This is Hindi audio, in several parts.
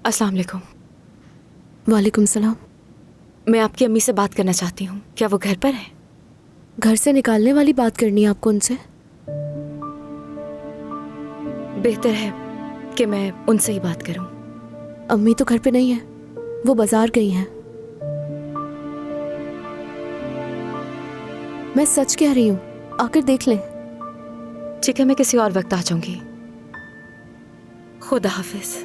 अस्सलाम वालेकुम। वालेकुम सलाम। मैं आपकी अम्मी से बात करना चाहती हूँ, क्या वो घर पर है? घर से निकालने वाली बात करनी है आपको उनसे? बेहतर है कि मैं उनसे ही बात करूँ। अम्मी तो घर पे नहीं है, वो बाजार गई हैं। मैं सच कह रही हूँ, आकर देख लें। ठीक है, मैं किसी और वक्त आ जाऊंगी। खुदा हाफिज।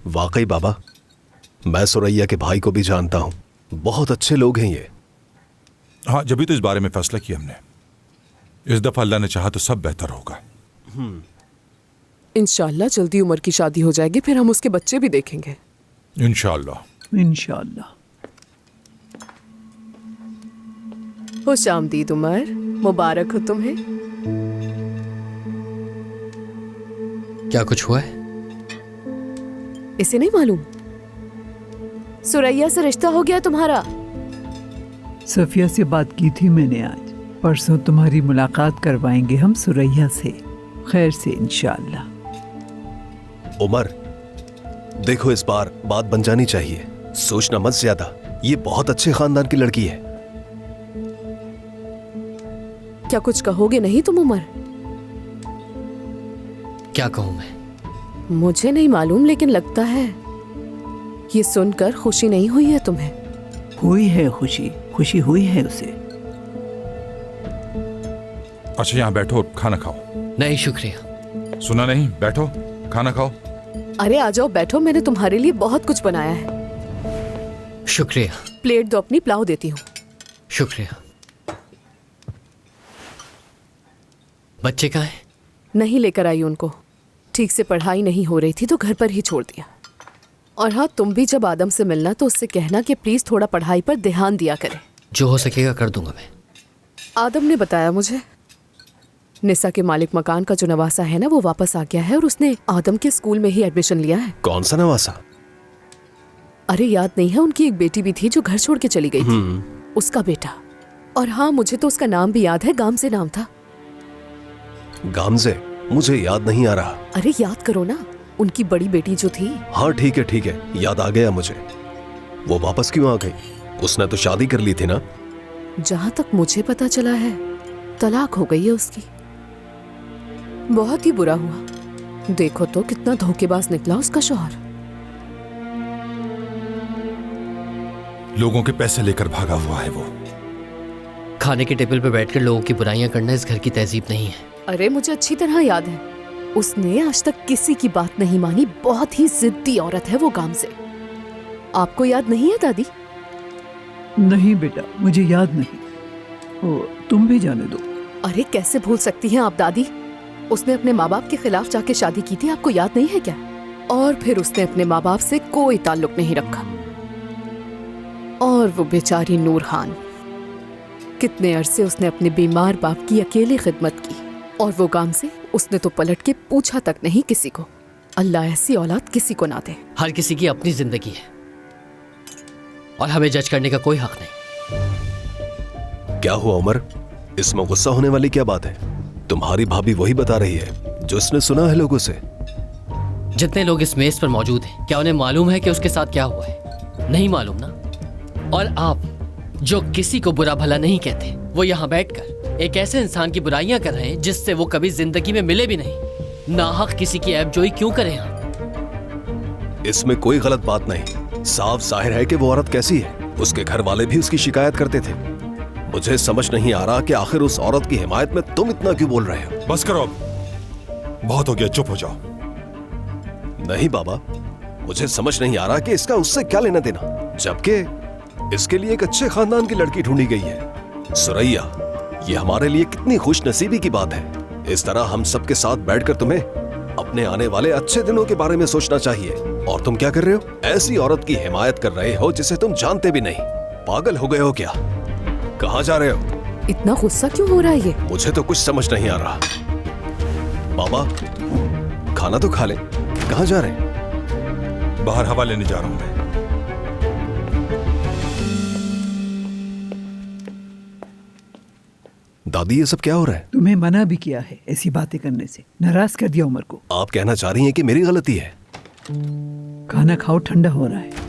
वाकई बाबा, मैं सुरैया के भाई को भी जानता हूँ, बहुत अच्छे लोग हैं ये। हाँ, जब भी तो इस बारे में फैसला किया हमने। इस दफा अल्लाह ने चाहा तो सब बेहतर होगा। इंशाअल्लाह जल्दी उमर की शादी हो जाएगी, फिर हम उसके बच्चे भी देखेंगे। इंशाअल्लाह। इंशाअल्लाह। खुश आमदीद उमर, मुबारक हो तुम्हें। क्या कुछ हुआ है? इसे नहीं मालूम? सुरैया से रिश्ता हो गया तुम्हारा। सफिया से बात की थी मैंने आज। परसों तुम्हारी मुलाकात करवाएंगे हम सुरैया से, खैर से इंशाअल्लाह। उमर, देखो इस बार बात बन जानी चाहिए, सोचना मत ज्यादा। ये बहुत अच्छे खानदान की लड़की है। क्या कुछ कहोगे नहीं तुम उमर? क्या कहूं मैं? मुझे नहीं मालूम, लेकिन लगता है ये सुनकर खुशी नहीं हुई है तुम्हें। हुई है खुशी, खुशी हुई है उसे। अच्छा, यहाँ बैठो, खाना खाओ। नहीं शुक्रिया। सुना नहीं? बैठो, खाना खाओ। अरे आ जाओ, बैठो, मैंने तुम्हारे लिए बहुत कुछ बनाया है। शुक्रिया। प्लेट दो अपनी, पुलाव देती हूँ। शुक्रिया। बच्चे कहाँ हैं? नहीं लेकर आई उनको, ठीक से पढ़ाई नहीं हो रही थी तो घर पर ही छोड़ दिया। और हाँ, तुम भी जब आदम से मिलना तो उससे कहना कि प्लीज थोड़ा पढ़ाई पर ध्यान दिया करे। जो हो सकेगा कर दूंगा मैं। आदम ने बताया मुझे, निसा के मालिक मकान का जो नवासा है ना, वो वापस आ गया है और उसने आदम के स्कूल में ही एडमिशन लिया है। कौन सा नवासा? अरे याद नहीं है, उनकी एक बेटी भी थी जो घर छोड़ के चली गई थी, उसका बेटा। और हाँ, मुझे तो उसका नाम भी याद है, गामजे नाम था। गामजे? मुझे याद नहीं आ रहा। अरे याद करो ना, उनकी बड़ी बेटी जो थी। हाँ ठीक है, याद आ गया मुझे। वो वापस क्यों आ गई? उसने तो शादी कर ली थी ना? जहां तक मुझे पता चला है तलाक हो गई है उसकी। बहुत ही बुरा हुआ। देखो तो कितना धोखेबाज निकला उसका शौहर। लोगों के पैसे लेकर भागा हुआ है वो। खाने के टेबल पर बैठकर लोगों की बुराइयां करना इस घर की तहजीब नहीं है। अरे मुझे अच्छी तरह याद है, उसने आज तक किसी की बात नहीं मानी। बहुत ही जिद्दी औरत है वो गामजे। आपको याद नहीं है दादी? नहीं बेटा, मुझे याद नहीं। ओ, तुम भी जाने दो। अरे कैसे भूल सकती हैं आप दादी? उसने अपने माँ बाप के खिलाफ जाके शादी की थी, आपको याद नहीं है क्या? और फिर उसने अपने माँ बाप से कोई ताल्लुक नहीं रखा। और वो बेचारी नूर खान, कितने अरसे उसने अपने बीमार बाप की अकेली खिदमत की। और वो गामजे, उसने तो पलट के पूछा तक नहीं किसी को। अल्लाह ऐसी औलाद किसी को ना दे। हर किसी की अपनी जिंदगी है और हमें जज करने का कोई हक नहीं। क्या हुआ उमर? इसमें गुस्सा होने वाली क्या बात है? तुम्हारी भाभी वही बता रही है जो उसने सुना है लोगों से। जितने लोग इस मेज पर मौजूद हैं, क्या उन्हें मालूम है कि उसके साथ क्या हुआ है? नहीं मालूम ना। और आप जो किसी को बुरा भला नहीं कहते, वो यहाँ बैठकर एक ऐसे इंसान की बुराइयां कर रहे हैं जिससे वो कभी जिंदगी में मिले भी नहीं। नाहक किसी की ऐबजोई क्यों करें हम? इसमें कोई गलत बात नहीं। साफ जाहिर है कि वो औरत कैसी है। उसके घर वाले भी उसकी शिकायत करते थे। मुझे समझ नहीं आ रहा कि आखिर उस औरत की हिमायत में तुम इतना क्यों बोल रहे हो। बस करो अब, बहुत हो गया, चुप हो जाओ। नहीं बाबा, मुझे समझ नहीं आ रहा कि इसका उससे क्या लेना देना, जबकि इसके लिए एक अच्छे खानदान की लड़की ढूंढी गई है। सुरैया, ये हमारे लिए कितनी खुश नसीबी की बात है। इस तरह हम सबके साथ बैठकर तुम्हें अपने आने वाले अच्छे दिनों के बारे में सोचना चाहिए। और तुम क्या कर रहे हो? ऐसी औरत की हिमायत कर रहे हो जिसे तुम जानते भी नहीं। पागल हो गए हो क्या? कहाँ जा रहे हो? इतना गुस्सा क्यों हो रहा है ये? मुझे तो कुछ समझ नहीं आ रहा। बाबा, खाना तो खा ले। कहाँ जा रहे हैं? बाहर हवा लेने जा रहा हूं मैं। दादी ये सब क्या हो रहा है? तुम्हें मना भी किया है ऐसी बातें करने से, नाराज कर दिया उमर को। आप कहना चाह रही हैं कि मेरी गलती है? खाना खाओ, ठंडा हो रहा है।